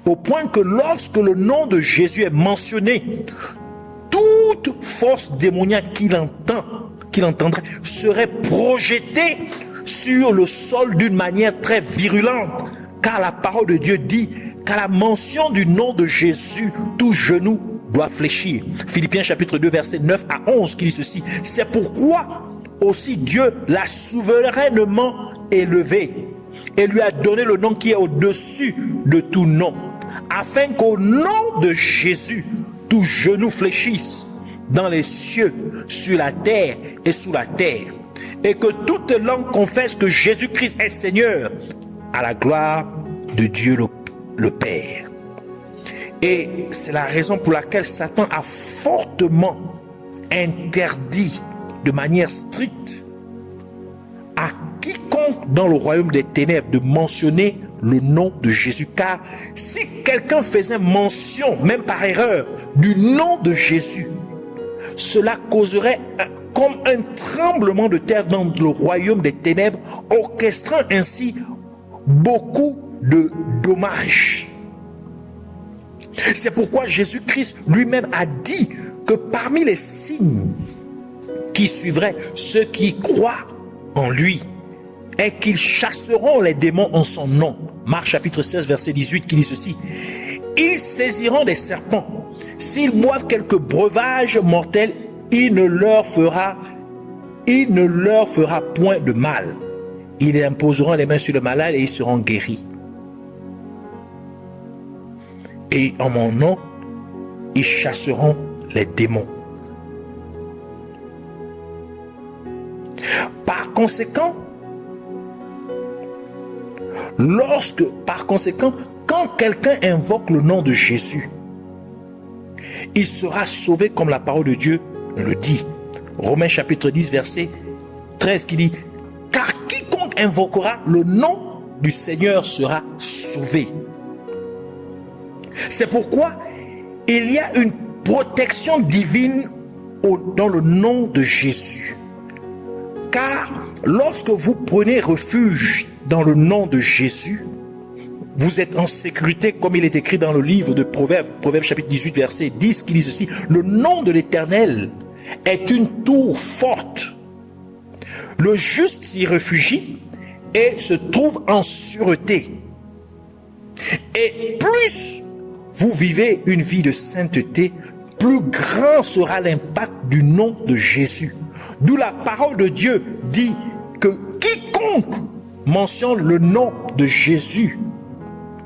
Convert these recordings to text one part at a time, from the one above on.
au point que lorsque le nom de Jésus est mentionné, toute force démoniaque qu'il entendrait serait projetée sur le sol d'une manière très virulente, car la parole de Dieu dit qu'à la mention du nom de Jésus, tout genou doit fléchir. Philippiens chapitre 2 versets 9 à 11 qui dit ceci: c'est pourquoi aussi Dieu l'a souverainement élevé et lui a donné le nom qui est au-dessus de tout nom, afin qu'au nom de Jésus, tout genou fléchisse dans les cieux, sur la terre et sous la terre, et que toute langue confesse que Jésus-Christ est Seigneur, à la gloire de Dieu le Père. Et c'est la raison pour laquelle Satan a fortement interdit de manière stricte à quiconque dans le royaume des ténèbres de mentionner le nom de Jésus. Car si quelqu'un faisait mention, même par erreur, du nom de Jésus, cela causerait comme un tremblement de terre dans le royaume des ténèbres, orchestrant ainsi beaucoup de dommages. C'est pourquoi Jésus-Christ lui-même a dit que parmi les signes qui suivraient ceux qui croient en lui, et qu'ils chasseront les démons en son nom. Marc chapitre 16 verset 18 qui dit ceci: ils saisiront des serpents, s'ils boivent quelques breuvages mortels, il ne leur fera point de mal. Ils imposeront les mains sur le malade et ils seront guéris. Et en mon nom, ils chasseront les démons. Par conséquent, quand quelqu'un invoque le nom de Jésus, il sera sauvé comme la parole de Dieu le dit. Romains chapitre 10 verset 13 qui dit: car quiconque invoquera le nom du Seigneur sera sauvé. C'est pourquoi il y a une protection divine dans le nom de Jésus. Car lorsque vous prenez refuge dans le nom de Jésus, vous êtes en sécurité, comme il est écrit dans le livre de Proverbes, Proverbes chapitre 18 verset 10 qui dit ceci: le nom de l'Éternel est une tour forte. Le juste s'y réfugie et se trouve en sûreté. Et plus vous vivez une vie de sainteté, plus grand sera l'impact du nom de Jésus. D'où la parole de Dieu dit que quiconque mentionne le nom de Jésus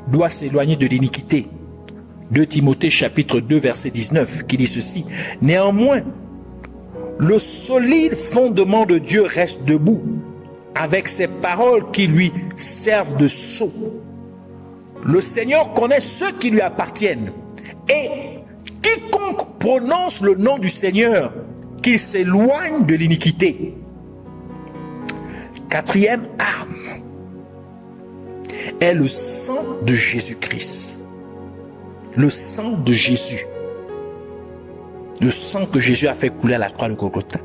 doit s'éloigner de l'iniquité. 2 Timothée chapitre 2 verset 19 qui dit ceci: néanmoins, le solide fondement de Dieu reste debout, avec ses paroles qui lui servent de sceau. Le Seigneur connaît ceux qui lui appartiennent, et quiconque prononce le nom du Seigneur, qu'il s'éloigne de l'iniquité. Quatrième arme est le sang de Jésus-Christ. Le sang de Jésus. Le sang que Jésus a fait couler à la croix de Golgotha.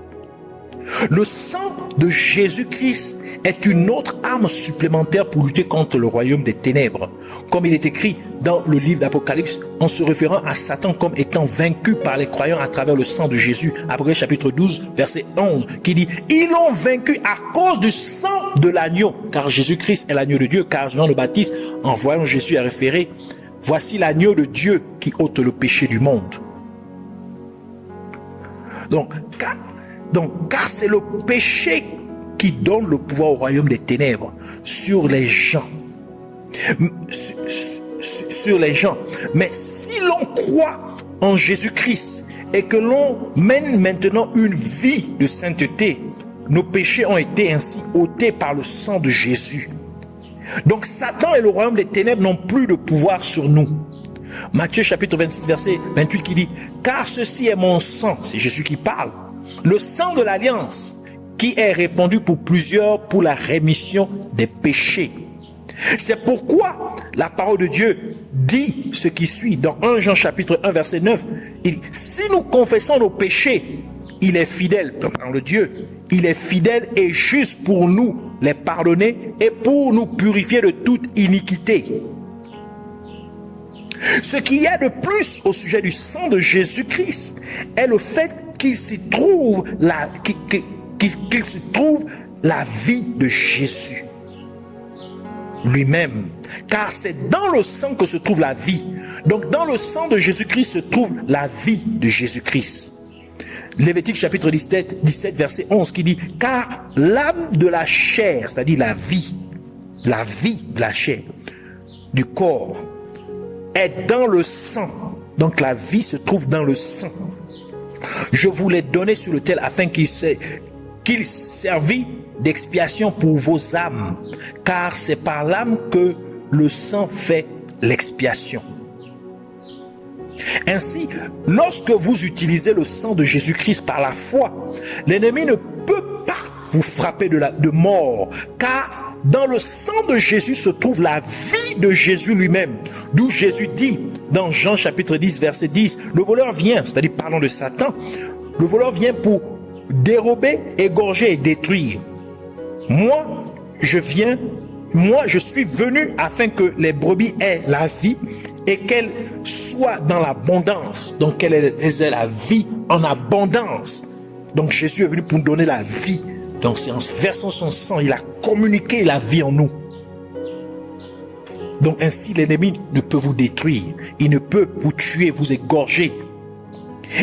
Le sang de Jésus-Christ est une autre arme supplémentaire pour lutter contre le royaume des ténèbres. Comme il est écrit dans le livre d'Apocalypse, en se référant à Satan comme étant vaincu par les croyants à travers le sang de Jésus. Apocalypse chapitre 12, verset 11, qui dit: ils l'ont vaincu à cause du sang de l'agneau, car Jésus-Christ est l'agneau de Dieu. Car Jean le Baptiste, en voyant Jésus, a référé: voici l'agneau de Dieu qui ôte le péché du monde. Donc, car c'est le péché qui donne le pouvoir au royaume des ténèbres sur les gens. Sur les gens. Mais si l'on croit en Jésus-Christ et que l'on mène maintenant une vie de sainteté, nos péchés ont été ainsi ôtés par le sang de Jésus. Donc Satan et le royaume des ténèbres n'ont plus de pouvoir sur nous. Matthieu chapitre 26 verset 28 qui dit: car ceci est mon sang, c'est Jésus qui parle, le sang de l'alliance qui est répandu pour plusieurs pour la rémission des péchés. C'est pourquoi la parole de Dieu dit ce qui suit dans 1 Jean chapitre 1 verset 9. Il dit: si nous confessons nos péchés, il est fidèle, parle de Dieu, il est fidèle et juste pour nous les pardonner et pour nous purifier de toute iniquité. Ce qu'il y a de plus au sujet du sang de Jésus-Christ est le fait qu'il s'y trouve qu'il se trouve la vie de Jésus lui-même, car c'est dans le sang que se trouve la vie. Donc dans le sang de Jésus-Christ se trouve la vie de Jésus-Christ. Lévitique chapitre 17 verset 11 qui dit: car l'âme de la chair, c'est-à-dire la vie de la chair, du corps, est dans le sang. Donc la vie se trouve dans le sang. Je vous l'ai donné sur l'autel afin qu'il servit d'expiation pour vos âmes, car c'est par l'âme que le sang fait l'expiation. Ainsi, lorsque vous utilisez le sang de Jésus-Christ par la foi, l'ennemi ne peut pas vous frapper de mort, car dans le sang de Jésus se trouve la vie de Jésus lui-même. D'où Jésus dit dans Jean chapitre 10 verset 10, le voleur vient, c'est-à-dire parlant de Satan, le voleur vient pour dérober, égorger et détruire. Moi, je suis venu afin que les brebis aient la vie et qu'elles soient dans l'abondance. Donc, qu'elles aient la vie en abondance. Donc, Jésus est venu pour nous donner la vie. Donc, c'est en versant son sang, il a communiqué la vie en nous. Donc, ainsi, l'ennemi ne peut vous détruire. Il ne peut vous tuer, vous égorger.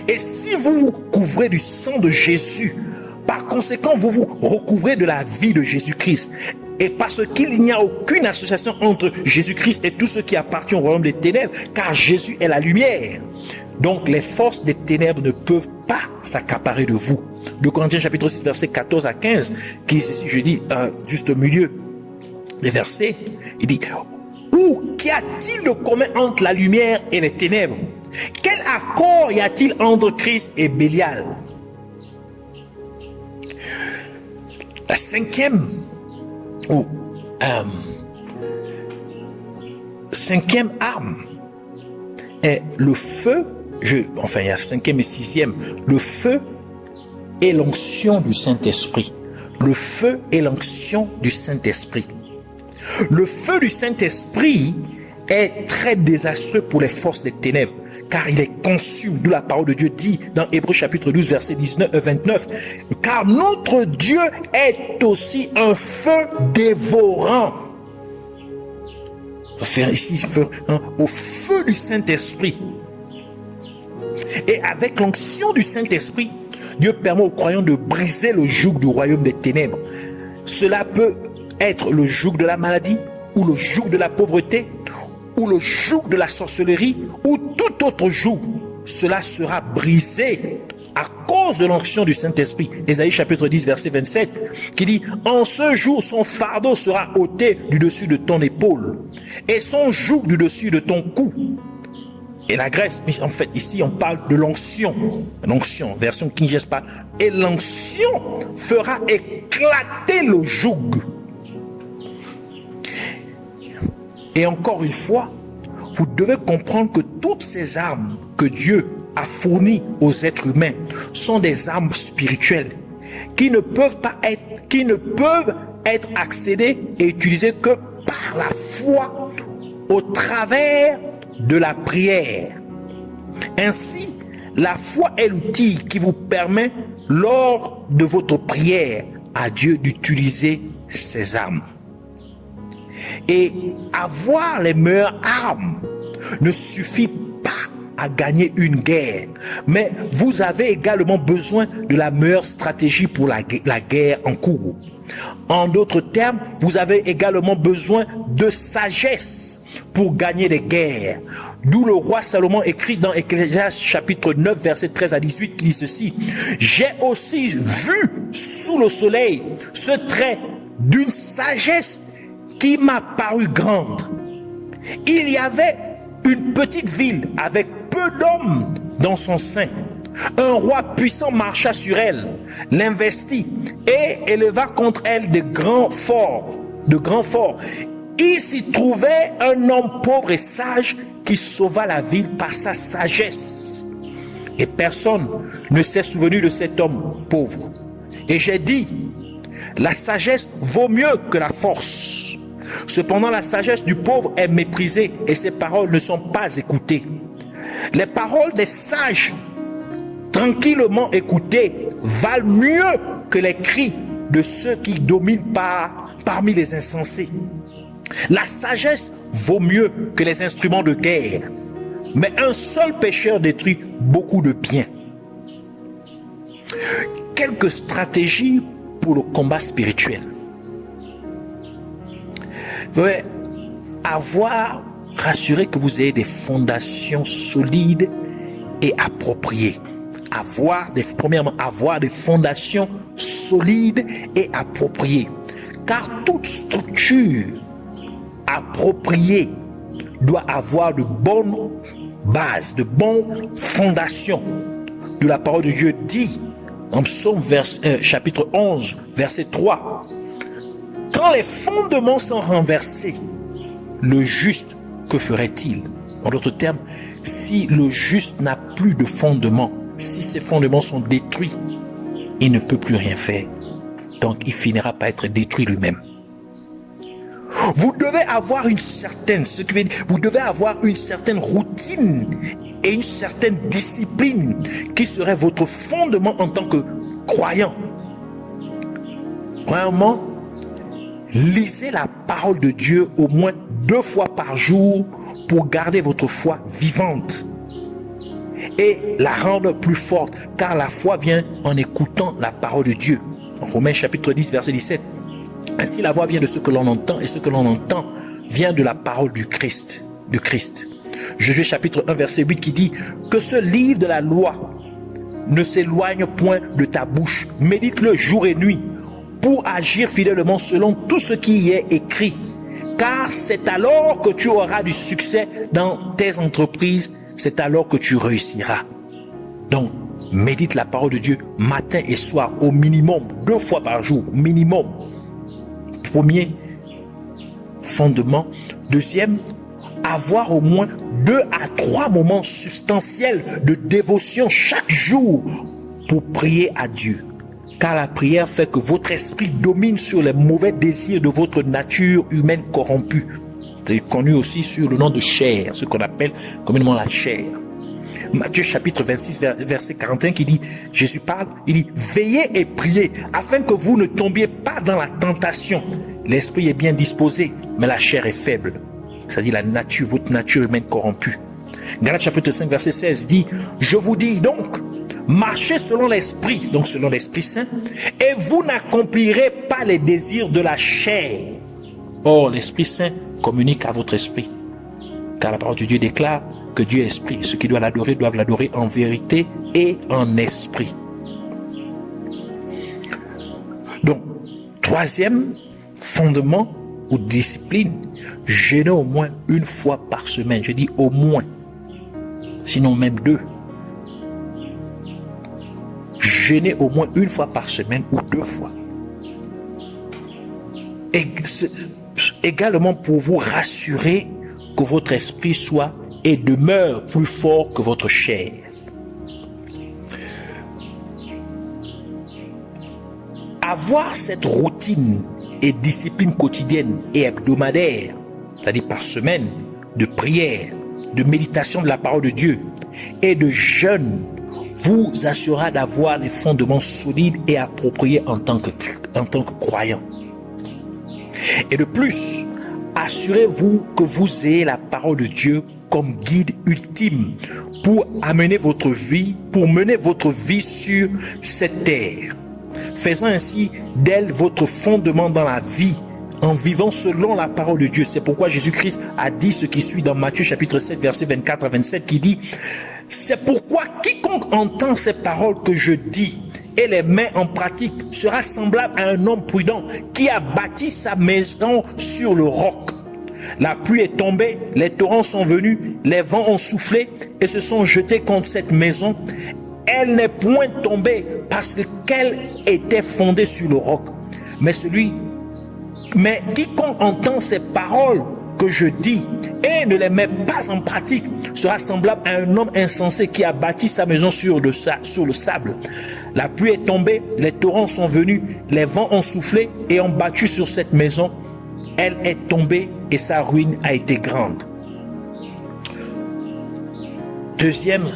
Et si vous vous couvrez du sang de Jésus, par conséquent, vous vous recouvrez de la vie de Jésus-Christ. Et parce qu'il n'y a aucune association entre Jésus-Christ et tout ce qui appartient au royaume des ténèbres, car Jésus est la lumière. Donc les forces des ténèbres ne peuvent pas s'accaparer de vous. 2 Corinthiens chapitre 6 versets 14 à 15, qui est ici, je dis, juste au milieu des versets, il dit: ou qu'y a-t-il de commun entre la lumière et les ténèbres? Quel accord y a-t-il entre Christ et Bélial? La cinquième arme est le feu. Il y a cinquième et sixième. Le feu et l'onction du Saint-Esprit. Le feu et l'onction du Saint-Esprit. Le feu du Saint-Esprit est très désastreux pour les forces des ténèbres, car il est conçu, d'où la parole de Dieu dit dans Hébreux chapitre 12 verset 29, car notre Dieu est aussi un feu dévorant. On va faire ici au feu du Saint-Esprit. Et avec l'onction du Saint-Esprit, Dieu permet aux croyants de briser le joug du royaume des ténèbres. Cela peut être le joug de la maladie, ou le joug de la pauvreté, ou le joug de la sorcellerie, ou tout autre joug. Cela sera brisé à cause de l'onction du Saint-Esprit. Ésaïe chapitre 10 verset 27 qui dit: en ce jour son fardeau sera ôté du dessus de ton épaule et son joug du dessus de ton cou. Et la Grèce, en fait ici on parle de l'onction, version King James, et l'onction fera éclater le joug. Et encore une fois, vous devez comprendre que toutes ces armes que Dieu a fournies aux êtres humains sont des armes spirituelles qui ne peuvent être accédées et utilisées que par la foi au travers de la prière. Ainsi, la foi est l'outil qui vous permet, lors de votre prière à Dieu, d'utiliser ces armes. Et avoir les meilleures armes ne suffit pas à gagner une guerre, mais vous avez également besoin de la meilleure stratégie pour la guerre en cours. En d'autres termes, vous avez également besoin de sagesse pour gagner des guerres. D'où le roi Salomon écrit dans Ecclésiaste chapitre 9 verset 13 à 18 qui dit ceci: j'ai aussi vu sous le soleil ce trait d'une sagesse qui m'a paru grande. Il y avait une petite ville avec peu d'hommes dans son sein. Un roi puissant marcha sur elle, l'investit et éleva contre elle de grands forts. Il s'y trouvait un homme pauvre et sage qui sauva la ville par sa sagesse. Et personne ne s'est souvenu de cet homme pauvre. Et j'ai dit: la sagesse vaut mieux que la force. Cependant, la sagesse du pauvre est méprisée et ses paroles ne sont pas écoutées. Les paroles des sages, tranquillement écoutées, valent mieux que les cris de ceux qui dominent parmi les insensés. La sagesse vaut mieux que les instruments de guerre, mais un seul pécheur détruit beaucoup de biens. Quelques stratégies pour le combat spirituel. Vous devez rassurer que vous ayez des fondations solides et appropriées. Premièrement, avoir des fondations solides et appropriées. Car toute structure appropriée doit avoir de bonnes bases, de bonnes fondations. De la parole de Dieu dit en Psaume chapitre 11, verset 3. Quand les fondements sont renversés, le juste, que ferait-il? En d'autres termes, si le juste n'a plus de fondement, si ses fondements sont détruits, il ne peut plus rien faire. Donc, il finira par être détruit lui-même. Vous devez avoir vous devez avoir une certaine routine et une certaine discipline qui serait votre fondement en tant que croyant. Premièrement, lisez la parole de Dieu au moins 2 fois par jour pour garder votre foi vivante et la rendre plus forte, car la foi vient en écoutant la parole de Dieu. En Romains chapitre 10, verset 17. Ainsi la voix vient de ce que l'on entend, et ce que l'on entend vient de la parole de Christ. Josué chapitre 1, verset 8 qui dit que ce livre de la loi ne s'éloigne point de ta bouche. Médite-le jour et nuit pour agir fidèlement selon tout ce qui y est écrit. Car c'est alors que tu auras du succès dans tes entreprises, c'est alors que tu réussiras. Donc, médite la parole de Dieu matin et soir au minimum, 2 fois par jour, minimum. Premier fondement. Deuxième, avoir au moins 2 à 3 moments substantiels de dévotion chaque jour pour prier à Dieu. Car la prière fait que votre esprit domine sur les mauvais désirs de votre nature humaine corrompue. C'est connu aussi sur le nom de chair, ce qu'on appelle communément la chair. Matthieu chapitre 26, verset 41 qui dit, Jésus parle, il dit, veillez et priez afin que vous ne tombiez pas dans la tentation. L'esprit est bien disposé, mais la chair est faible. C'est-à-dire votre nature humaine corrompue. Galates chapitre 5, verset 16 dit, je vous dis donc, marchez selon l'esprit, donc selon l'Esprit Saint, et vous n'accomplirez pas les désirs de la chair. Or, l'Esprit Saint communique à votre esprit. Car la parole de Dieu déclare que Dieu est esprit. Ceux qui doivent l'adorer en vérité et en esprit. Donc, troisième fondement ou discipline, jeûner au moins 1 fois par semaine. Je dis au moins, sinon même 2. Jeûner au moins 1 fois par semaine ou 2 fois. Et également pour vous rassurer que votre esprit soit et demeure plus fort que votre chair. Avoir cette routine et discipline quotidienne et hebdomadaire, c'est-à-dire par semaine, de prière, de méditation de la parole de Dieu et de jeûne, vous assurera d'avoir des fondements solides et appropriés en tant que croyant. Et de plus, assurez-vous que vous ayez la parole de Dieu comme guide ultime pour mener votre vie sur cette terre, faisant ainsi d'elle votre fondement dans la vie, en vivant selon la parole de Dieu. C'est pourquoi Jésus-Christ a dit ce qui suit dans Matthieu chapitre 7, versets 24 à 27, qui dit, c'est pourquoi quiconque entend ces paroles que je dis et les met en pratique sera semblable à un homme prudent qui a bâti sa maison sur le roc. La pluie est tombée, les torrents sont venus, les vents ont soufflé et se sont jetés contre cette maison. Elle n'est point tombée parce qu'elle était fondée sur le roc. Mais quiconque entend ces paroles que je dis et ne les met pas en pratique sera semblable à un homme insensé qui a bâti sa maison sur le sable. La pluie est tombée, les torrents sont venus, les vents ont soufflé et ont battu sur cette maison elle est tombée et sa ruine a été grande. Deuxième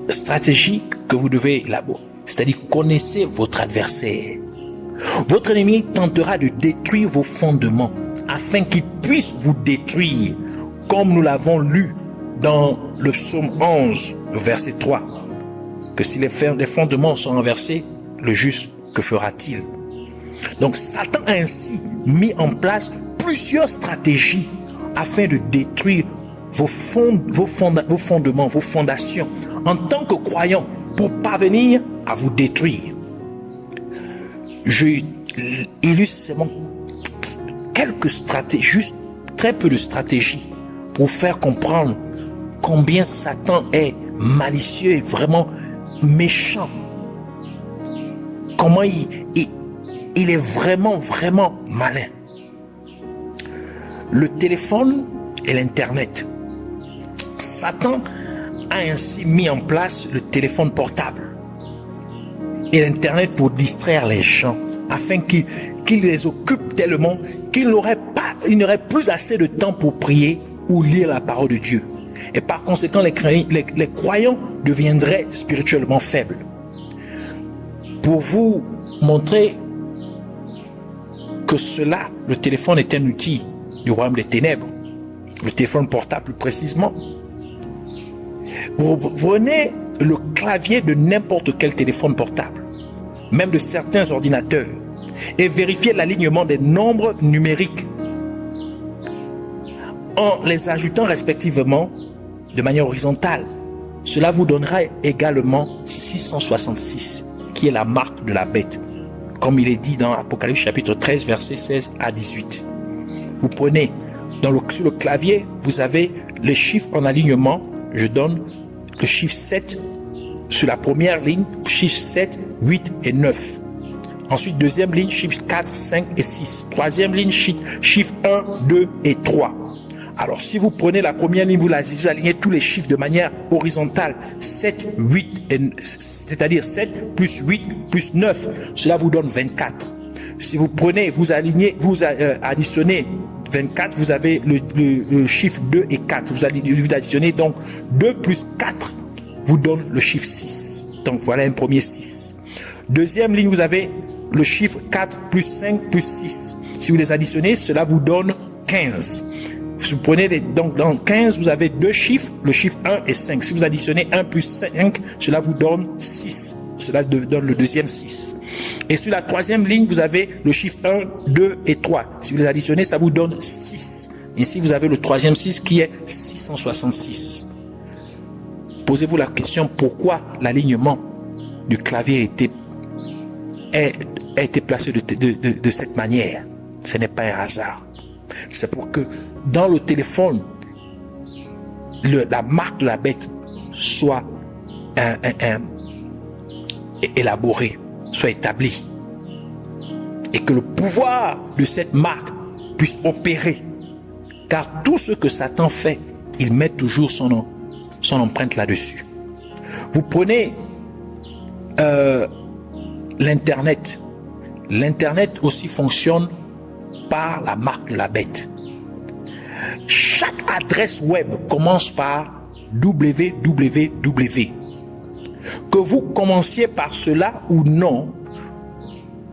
stratégie que vous devez élaborer, c'est-à-dire connaissez votre adversaire. Votre ennemi tentera de détruire vos fondements afin qu'il puisse vous détruire, comme nous l'avons lu dans le psaume 11, le verset 3, que si les fondements sont renversés, le juste, que fera-t-il? Donc Satan a ainsi mis en place plusieurs stratégies afin de détruire vos fondements, vos fondations, en tant que croyants, pour parvenir à vous détruire. Je illustre seulement quelques stratégies, juste très peu de stratégies, pour faire comprendre combien Satan est malicieux et vraiment méchant. Comment il est vraiment malin. Le téléphone et l'Internet. Satan a ainsi mis en place le téléphone portable et l'Internet pour distraire les gens, afin qu'ils les occupent tellement qu'ils n'auraient plus assez de temps pour prier ou lire la parole de Dieu. Et par conséquent, les croyants deviendraient spirituellement faibles. Pour vous montrer que cela, le téléphone est un outil du royaume des ténèbres, le téléphone portable plus précisément, vous prenez le clavier de n'importe quel téléphone portable, même de certains ordinateurs, et vérifiez l'alignement des nombres numériques en les ajoutant respectivement de manière horizontale. Cela vous donnera également 666, qui est la marque de la bête, comme il est dit dans Apocalypse chapitre 13, versets 16 à 18. Vous prenez, sur le clavier, vous avez les chiffres en alignement. Je donne le chiffre 7 sur la première ligne, chiffre 7, 8 et 9. Ensuite, deuxième ligne, chiffre 4, 5 et 6. Troisième ligne, chiffre 1, 2 et 3. Alors, si vous prenez la première ligne, vous alignez tous les chiffres de manière horizontale. 7, 8, c'est-à-dire 7 plus 8 plus 9. Cela vous donne 24. Si vous prenez, vous additionnez 24, vous avez le chiffre 2 et 4. Vous additionnez donc 2 plus 4 vous donne le chiffre 6. Donc, voilà un premier 6. Deuxième ligne, vous avez le chiffre 4 plus 5 plus 6. Si vous les additionnez, cela vous donne 15. Si vous prenez donc dans 15, vous avez deux chiffres, le chiffre 1 et 5. Si vous additionnez 1 plus 5, cela vous donne 6. Cela donne le deuxième 6. Et sur la troisième ligne, vous avez le chiffre 1, 2 et 3. Si vous les additionnez, ça vous donne 6. Ici, vous avez le troisième 6 qui est 666. Posez-vous la question, pourquoi l'alignement du clavier a été placé de cette manière? Ce n'est pas un hasard. C'est pour que dans le téléphone, la marque de la bête soit élaborée, soit établie. Et que le pouvoir de cette marque puisse opérer. Car tout ce que Satan fait, il met toujours son empreinte là-dessus. Vous prenez l'Internet. L'Internet aussi fonctionne par la marque de la bête. Chaque adresse web commence par www. Que vous commenciez par cela ou non,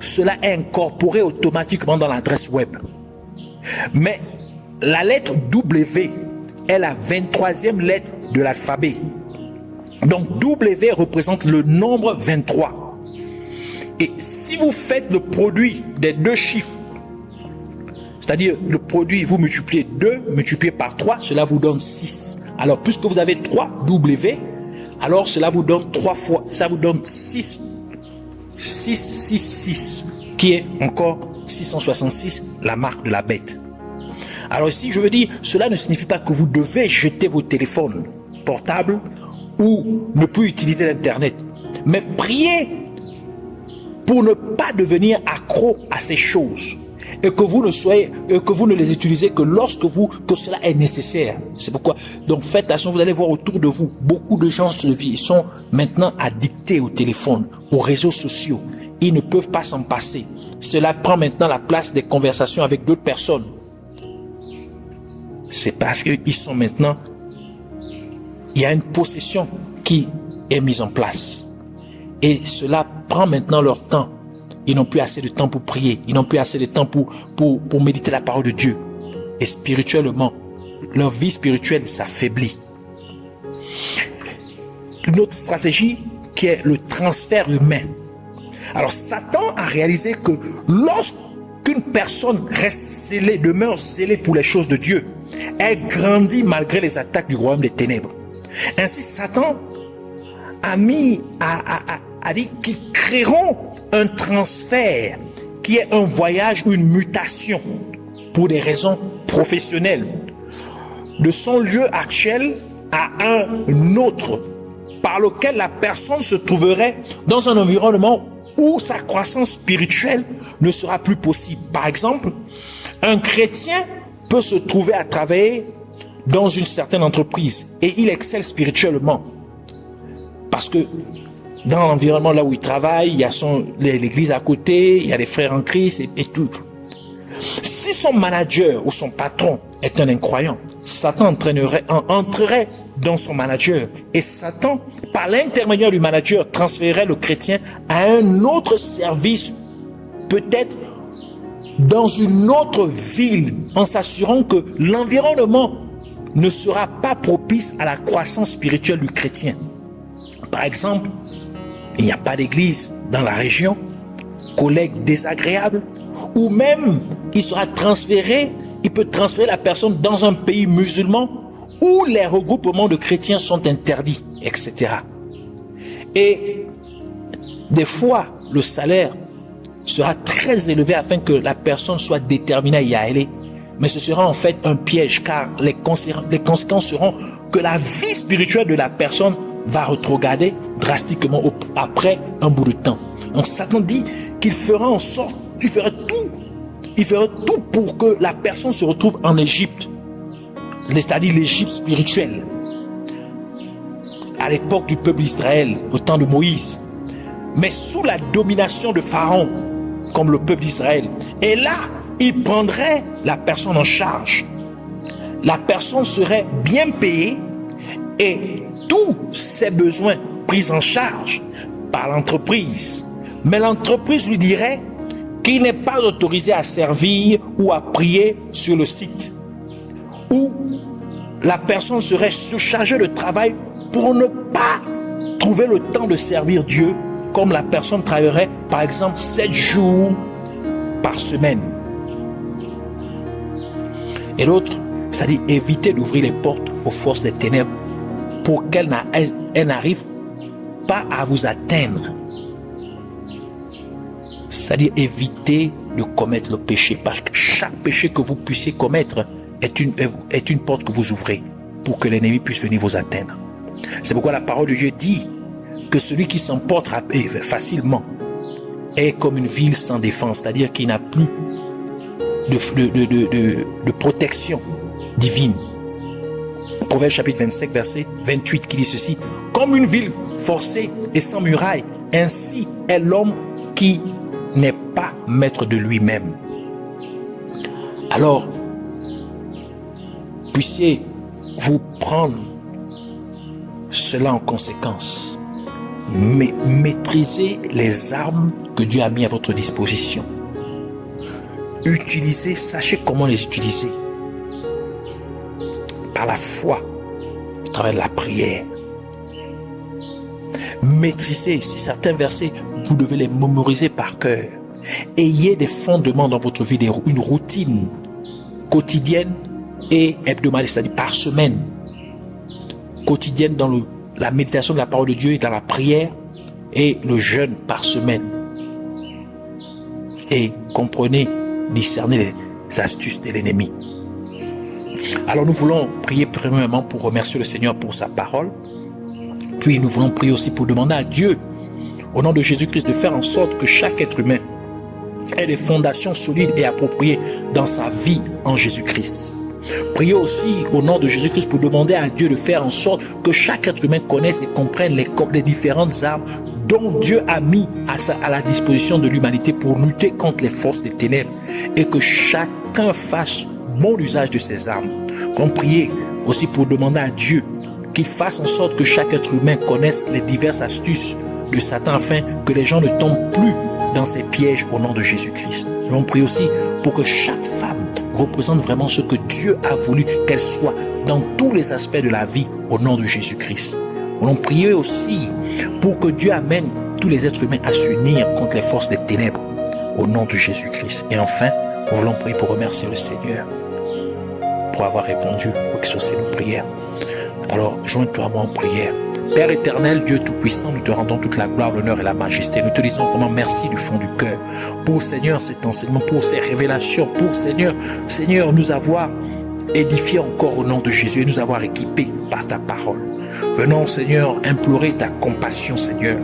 cela est incorporé automatiquement dans l'adresse web. Mais la lettre W est la 23e lettre de l'alphabet. Donc W représente le nombre 23. Et si vous faites le produit des deux chiffres, c'est-à-dire le produit, vous multipliez 2, multiplié par 3, cela vous donne 6. Alors, puisque vous avez 3 W, alors cela vous donne 3 fois, ça vous donne 6, 6, 6, 6, qui est encore 666, la marque de la bête. Alors ici, je veux dire, cela ne signifie pas que vous devez jeter vos téléphones portables ou ne plus utiliser l'Internet. Mais priez pour ne pas devenir accro à ces choses. Et que vous ne les utilisez que que cela est nécessaire. C'est pourquoi, donc faites attention, vous allez voir autour de vous, beaucoup de gens sont maintenant addictés au téléphone, aux réseaux sociaux. Ils ne peuvent pas s'en passer. Cela prend maintenant la place des conversations avec d'autres personnes. c'est parce qu'ils sont maintenant, il y a une possession qui est mise en place. Et cela prend maintenant leur temps. Ils n'ont plus assez de temps pour prier. Ils n'ont plus assez de temps pour méditer la parole de Dieu. Et spirituellement, leur vie spirituelle s'affaiblit. Une autre stratégie qui est le transfert humain. Alors Satan a réalisé que lorsqu'une personne reste zélée, demeure zélée pour les choses de Dieu, elle grandit malgré les attaques du royaume des ténèbres. Ainsi Satan a dit qu'ils créeront un transfert qui est un voyage ou une mutation pour des raisons professionnelles de son lieu actuel à un autre, par lequel la personne se trouverait dans un environnement où sa croissance spirituelle ne sera plus possible. Par exemple, un chrétien peut se trouver à travailler dans une certaine entreprise et il excelle spirituellement parce que dans l'environnement là où il travaille, il y a l'église à côté, il y a les frères en Christ et tout. Si son manager ou son patron est un incroyant, Satan entrerait dans son manager et Satan, par l'intermédiaire du manager, transférerait le chrétien à un autre service, peut-être dans une autre ville, en s'assurant que l'environnement ne sera pas propice à la croissance spirituelle du chrétien. Par exemple, il n'y a pas d'église dans la région, collègues désagréables, ou même il peut transférer la personne dans un pays musulman où les regroupements de chrétiens sont interdits, etc. Et des fois, le salaire sera très élevé afin que la personne soit déterminée à y aller. Mais ce sera en fait un piège, car les conséquences seront que la vie spirituelle de la personne va rétrograder drastiquement après un bout de temps. Donc Satan dit qu'il fera en sorte, il ferait tout pour que la personne se retrouve en Égypte, c'est-à-dire l'Égypte spirituelle, à l'époque du peuple d'Israël, au temps de Moïse, mais sous la domination de Pharaon, comme le peuple d'Israël. Et là, il prendrait la personne en charge. La personne serait bien payée et tous ses besoins pris en charge par l'entreprise. Mais l'entreprise lui dirait qu'il n'est pas autorisé à servir ou à prier sur le site. Ou la personne serait surchargée de travail pour ne pas trouver le temps de servir Dieu, comme la personne travaillerait par exemple 7 jours par semaine. Et l'autre, c'est-à-dire éviter d'ouvrir les portes aux forces des ténèbres pour qu'elles n'arrivent pas à vous atteindre. C'est-à-dire éviter de commettre le péché, parce que chaque péché que vous puissiez commettre est une porte que vous ouvrez pour que l'ennemi puisse venir vous atteindre. C'est pourquoi la parole de Dieu dit que celui qui s'emporte facilement est comme une ville sans défense, c'est-à-dire qu'il n'a plus de protection divine. Proverbe chapitre 25 verset 28 qui dit ceci: comme une ville forcée et sans muraille, ainsi est l'homme qui n'est pas maître de lui-même. Alors, puissiez-vous prendre cela en conséquence, mais maîtrisez les armes que Dieu a mis à votre disposition. Utilisez, sachez comment les utiliser. Par la foi, au travers de la prière. Maîtrisez, si certains versets, vous devez les mémoriser par cœur. Ayez des fondements dans votre vie, une routine quotidienne et hebdomadaire, c'est-à-dire par semaine. Quotidienne dans la méditation de la parole de Dieu et dans la prière, et le jeûne par semaine. Et comprenez, discernez les astuces de l'ennemi. Alors nous voulons prier premièrement pour remercier le Seigneur pour sa parole. Puis nous voulons prier aussi pour demander à Dieu, au nom de Jésus-Christ, de faire en sorte que chaque être humain ait des fondations solides et appropriées dans sa vie en Jésus-Christ. Priez aussi au nom de Jésus-Christ pour demander à Dieu de faire en sorte que chaque être humain connaisse et comprenne les différentes armes dont Dieu a mis à la disposition de l'humanité pour lutter contre les forces des ténèbres, et que chacun fasse bon usage de ces armes. Nous allons prier aussi pour demander à Dieu qu'il fasse en sorte que chaque être humain connaisse les diverses astuces de Satan afin que les gens ne tombent plus dans ces pièges au nom de Jésus-Christ. Nous allons prier aussi pour que chaque femme représente vraiment ce que Dieu a voulu qu'elle soit dans tous les aspects de la vie au nom de Jésus-Christ. Nous allons prier aussi pour que Dieu amène tous les êtres humains à s'unir contre les forces des ténèbres au nom de Jésus-Christ. Et enfin, nous voulons prier pour remercier le Seigneur pour avoir répondu ou exaucé nos prières. Alors, joins-toi à moi en prière. Père éternel, Dieu Tout-Puissant, nous te rendons toute la gloire, l'honneur et la majesté. Nous te disons vraiment merci du fond du cœur pour, Seigneur, cet enseignement, pour ces révélations, pour, Seigneur, nous avoir édifiés encore au nom de Jésus et nous avoir équipés par ta parole. Venons, Seigneur, implorer ta compassion, Seigneur.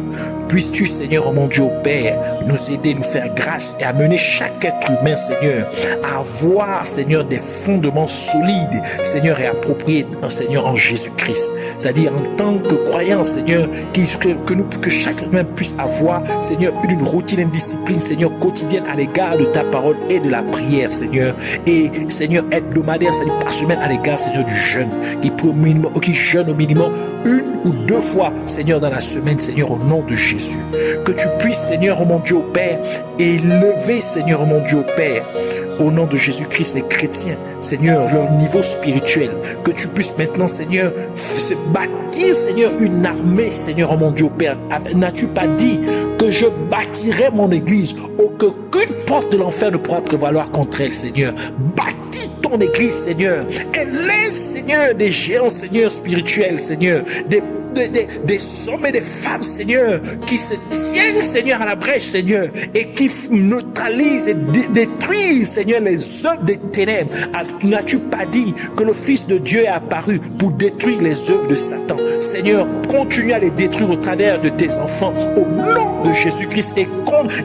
Puisses-tu, Seigneur, oh mon Dieu, Père, nous aider, nous faire grâce et amener chaque être humain, Seigneur, à avoir, Seigneur, des fondements solides, Seigneur, et appropriés, Seigneur, en Jésus-Christ. C'est-à-dire en tant que croyant, Seigneur, que chaque être humain puisse avoir, Seigneur, une routine, une discipline, Seigneur, quotidienne à l'égard de ta parole et de la prière, Seigneur. Et, Seigneur, hebdomadaire, c'est-à-dire par semaine à l'égard, Seigneur, du jeûne, qui jeûne au minimum une ou deux fois, Seigneur, dans la semaine, Seigneur, au nom de Jésus. Que tu puisses, Seigneur, oh mon Dieu, au Père, élever, Seigneur, oh mon Dieu, au Père, au nom de Jésus-Christ, les chrétiens, Seigneur, leur niveau spirituel. Que tu puisses maintenant, Seigneur, se bâtir, Seigneur, une armée, Seigneur, oh mon Dieu, Père. N'as-tu pas dit que je bâtirai mon église, qu'aucune porte de l'enfer ne pourra prévaloir contre elle, Seigneur. Bâtis ton église, Seigneur. Élève, Seigneur, des géants, Seigneur, spirituels, Seigneur. Des hommes et des femmes, Seigneur, qui se tiennent, Seigneur, à la brèche, Seigneur, et qui neutralisent et détruisent, Seigneur, les œuvres des ténèbres. N'as-tu pas dit que le Fils de Dieu est apparu pour détruire les œuvres de Satan? Seigneur, continue à les détruire au travers de tes enfants, au nom de Jésus-Christ,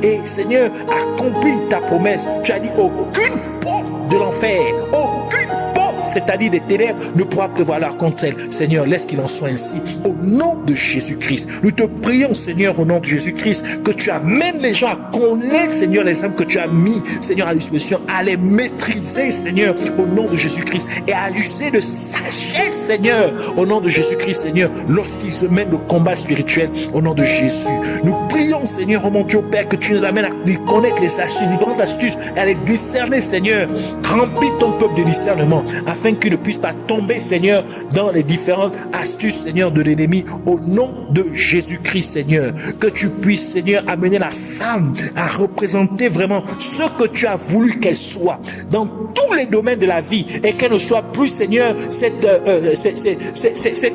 et Seigneur, accomplis ta promesse. Tu as dit aucune porte de l'enfer, aucune porte, c'est-à-dire des ténèbres, ne pourra prévaloir contre elle. Seigneur, laisse qu'il en soit ainsi. Au nom de Jésus-Christ, nous te prions, Seigneur, au nom de Jésus-Christ, que tu amènes les gens à connaître, Seigneur, les âmes que tu as mis, Seigneur, à disposition, à les maîtriser, Seigneur, au nom de Jésus-Christ, et à user de sagesse, Seigneur, au nom de Jésus-Christ, Seigneur, lorsqu'ils se mènent le combat spirituel, au nom de Jésus. Nous prions, Seigneur, au mon Dieu, Père, que tu nous amènes à connaître les astuces, les différentes astuces, et à les discerner, Seigneur. Remplis ton peuple de discernement, afin qu'il ne puisse pas tomber, Seigneur, dans les différentes astuces, Seigneur, de l'ennemi, au nom de Jésus-Christ, Seigneur. Que tu puisses, Seigneur, amener la femme à représenter vraiment ce que tu as voulu qu'elle soit dans tous les domaines de la vie, et qu'elle ne soit plus, Seigneur, cet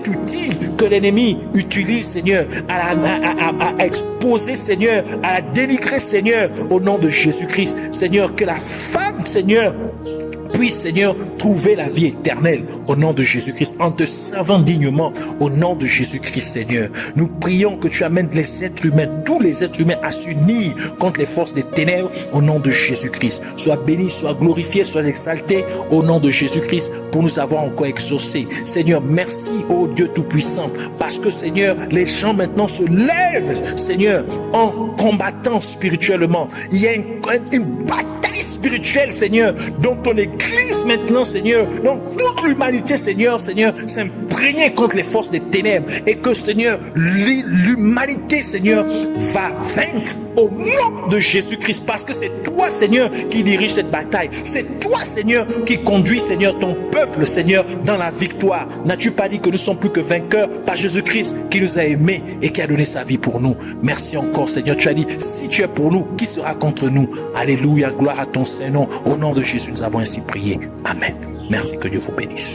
outil que l'ennemi utilise, Seigneur, à exposer, Seigneur, à la dénigrer, Seigneur, au nom de Jésus-Christ. Seigneur, que la femme, Seigneur, puisse, Seigneur, trouver la vie éternelle au nom de Jésus-Christ, en te servant dignement au nom de Jésus-Christ, Seigneur. Nous prions que tu amènes les êtres humains, tous les êtres humains, à s'unir contre les forces des ténèbres au nom de Jésus-Christ. Sois béni, sois glorifié, sois exalté au nom de Jésus-Christ pour nous avoir encore exaucés. Seigneur, merci, ô Dieu Tout-Puissant, parce que, Seigneur, les gens maintenant se lèvent, Seigneur, en combattant spirituellement. Il y a une bataille spirituelle, Seigneur, dont ton Église maintenant, Seigneur, dont toute l'humanité, Seigneur, s'imprégner contre les forces des ténèbres, et que, Seigneur, l'humanité, Seigneur, va vaincre au nom de Jésus-Christ, parce que c'est toi, Seigneur, qui dirige cette bataille. C'est toi, Seigneur, qui conduit, Seigneur, ton peuple, Seigneur, dans la victoire. N'as-tu pas dit que nous sommes plus que vainqueurs par Jésus-Christ, qui nous a aimés et qui a donné sa vie pour nous? Merci encore, Seigneur. Tu as dit, si tu es pour nous, qui sera contre nous? Alléluia, gloire à ton Saint-Nom. Au nom de Jésus, nous avons ainsi prié. Amen. Merci, que Dieu vous bénisse.